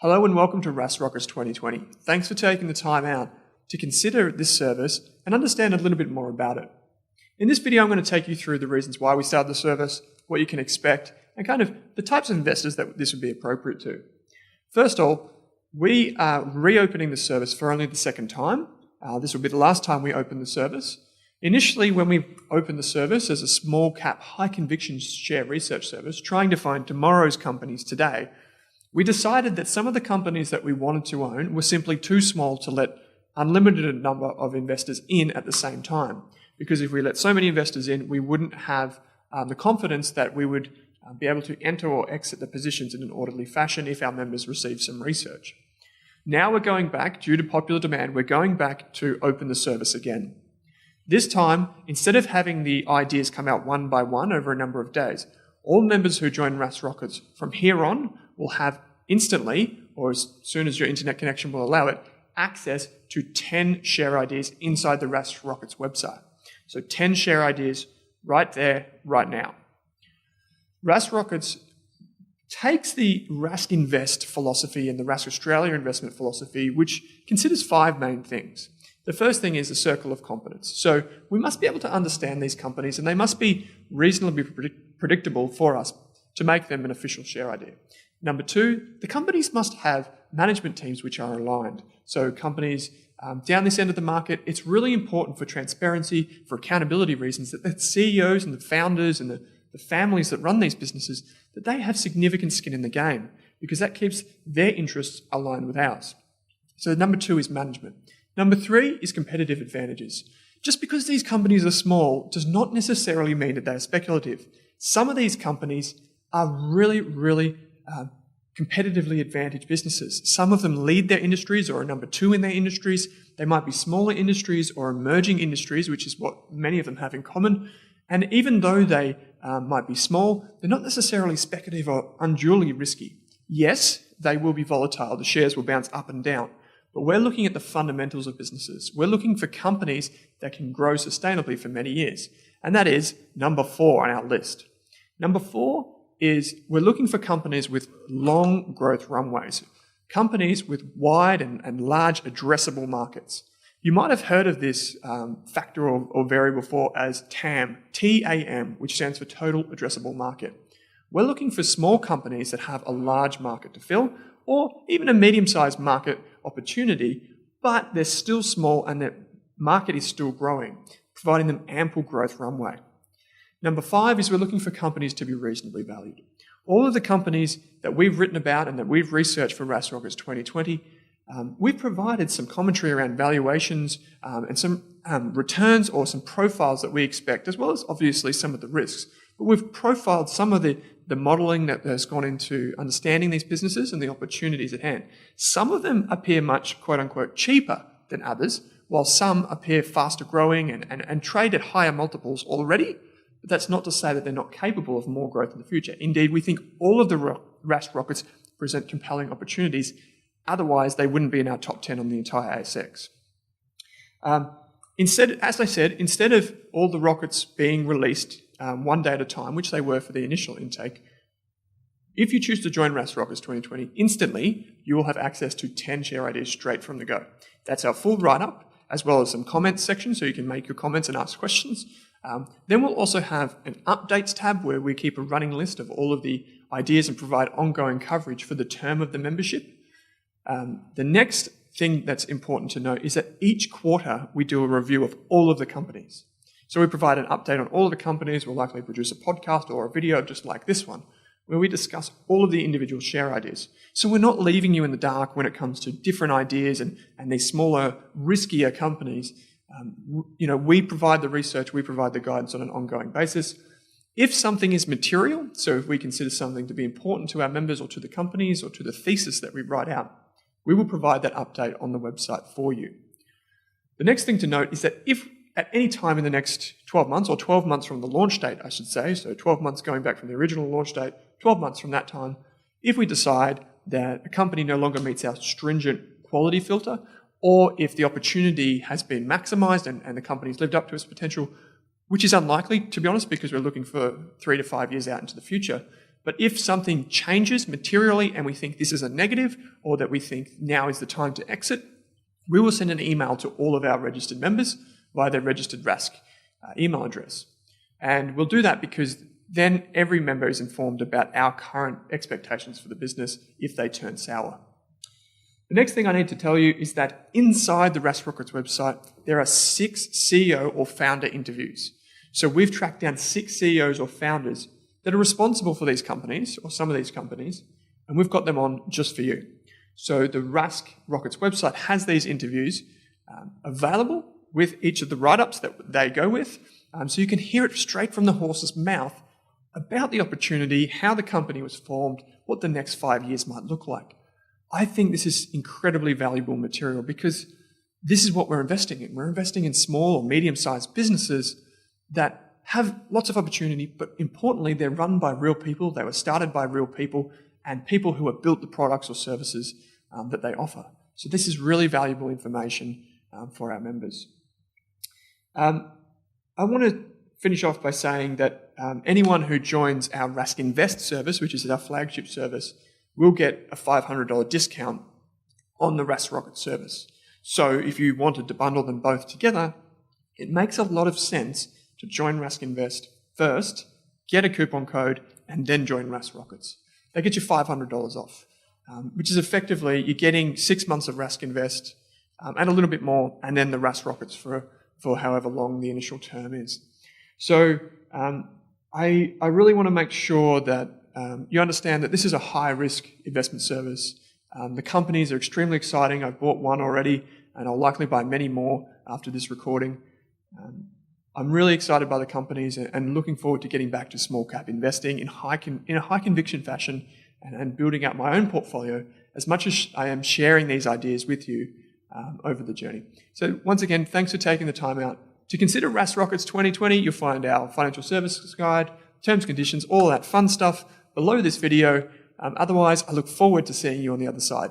Hello and welcome to Rask 2020. Thanks for taking the time out to consider this service and understand a little bit more about it. In this video, I'm going to take you through the reasons why we started the service, what you can expect, and kind of the types of investors that this would be appropriate to. First of all, we are reopening the service for only the second time. This will be the last time we open the service. Initially, when we opened the service as a small cap, high conviction share research service, trying to find tomorrow's companies today, we decided that some of the companies that we wanted to own were simply too small to let unlimited number of investors in at the same time. Because if we let so many investors in, we wouldn't have the confidence that we would be able to enter or exit the positions in an orderly fashion if our members receive some research. Now we're going back, due to popular demand, we're going back to open the service again. This time, instead of having the ideas come out one by one over a number of days, all members who join Rask Rockets from here on will have instantly, or as soon as your internet connection will allow it, access to 10 share ideas inside the Rask Rockets website. So 10 share ideas right there, right now. Rask Rockets takes the Rask Invest philosophy and the Rask Australia investment philosophy, which considers 5 main things. The first thing is a circle of competence. So we must be able to understand these companies and they must be reasonably predictable for us to make them an official share idea. Number 2, the companies must have management teams which are aligned. So companies down this end of the market, it's really important for transparency, for accountability reasons, that the CEOs and the founders and the families that run these businesses, that they have significant skin in the game, because that keeps their interests aligned with ours. So number 2 is management. Number 3 is competitive advantages. Just because these companies are small does not necessarily mean that they're speculative. Some of these companies are really competitively advantaged businesses. Some of them lead their industries or are number 2 in their industries. They might be smaller industries or emerging industries, which is what many of them have in common. And even though they might be small, they're not necessarily speculative or unduly risky. Yes, they will be volatile. The shares will bounce up and down. But we're looking at the fundamentals of businesses. We're looking for companies that can grow sustainably for many years. And that is number 4 on our list. Number 4 is we're looking for companies with long growth runways, companies with wide and large addressable markets. You might have heard of this factor or variable before as TAM, T-A-M, which stands for Total Addressable Market. We're looking for small companies that have a large market to fill, or even a medium-sized market opportunity, but they're still small and their market is still growing, providing them ample growth runway. Number 5 is we're looking for companies to be reasonably valued. All of the companies that we've written about and that we've researched for Rask Rockets 2020, we've provided some commentary around valuations and some returns or some profiles that we expect, as well as obviously some of the risks. But we've profiled some of the modelling that has gone into understanding these businesses and the opportunities at hand. Some of them appear much, quote unquote, cheaper than others, while some appear faster growing and trade at higher multiples already. But that's not to say that they're not capable of more growth in the future. Indeed, we think all of the Rask Rockets present compelling opportunities. Otherwise, they wouldn't be in our top 10 on the entire ASX. Instead, as I said, instead of all the rockets being released one day at a time, which they were for the initial intake, if you choose to join Rask Rockets 2020, instantly you will have access to 10 share ideas straight from the go. That's our full write-up, as well as some comments section, so you can make your comments and ask questions. Then we'll also have an updates tab where we keep a running list of all of the ideas and provide ongoing coverage for the term of the membership. The next thing that's important to note is that each quarter we do a review of all of the companies. So we provide an update on all of the companies. We'll likely produce a podcast or a video just like this one, where we discuss all of the individual share ideas. So we're not leaving you in the dark when it comes to different ideas and these smaller, riskier companies. We provide the research, we provide the guidance on an ongoing basis. If something is material, so if we consider something to be important to our members or to the companies or to the thesis that we write out, we will provide that update on the website for you. The next thing to note is that if at any time in the next 12 months, or 12 months from the launch date, I should say, so 12 months going back from the original launch date, 12 months from that time, if we decide that a company no longer meets our stringent quality filter, or if the opportunity has been maximized and the company's lived up to its potential, which is unlikely, to be honest, because we're looking for 3 to 5 years out into the future, But if something changes materially and we think this is a negative, or that we think now is the time to exit, we will send an email to all of our registered members via their registered Rask email address. And we'll do that because then every member is informed about our current expectations for the business if they turn sour. The next thing I need to tell you is that inside the Rask Rockets website, there are 6 CEO or founder interviews. So we've tracked down 6 CEOs or founders that are responsible for these companies, or some of these companies, and we've got them on just for you. So the Rask Rockets website has these interviews available with each of the write-ups that they go with, so you can hear it straight from the horse's mouth about the opportunity, how the company was formed, what the next 5 years might look like. I think this is incredibly valuable material because this is what we're investing in. We're investing in small or medium-sized businesses that have lots of opportunity, but importantly, they're run by real people. They were started by real people and people who have built the products or services that they offer. So this is really valuable information for our members. I want to finish off by saying that anyone who joins our Rask Invest service, which is our flagship service, will get a $500 discount on the Rask Rocket service. So if you wanted to bundle them both together, it makes a lot of sense to join Rask Invest first, get a coupon code, and then join Rask Rockets. They get you $500 off, which is effectively you're getting 6 months of Rask Invest and a little bit more, and then the Rask Rockets for however long the initial term is. So I really want to make sure that you understand that this is a high-risk investment service. The companies are extremely exciting. I've bought one already, and I'll likely buy many more after this recording. I'm really excited by the companies and looking forward to getting back to small cap investing in a high conviction fashion and building out my own portfolio as much as I am sharing these ideas with you over the journey. So once again, thanks for taking the time out to consider Rask Rockets 2020. You'll find our financial services guide, terms, conditions, all that fun stuff below this video. Otherwise, I look forward to seeing you on the other side.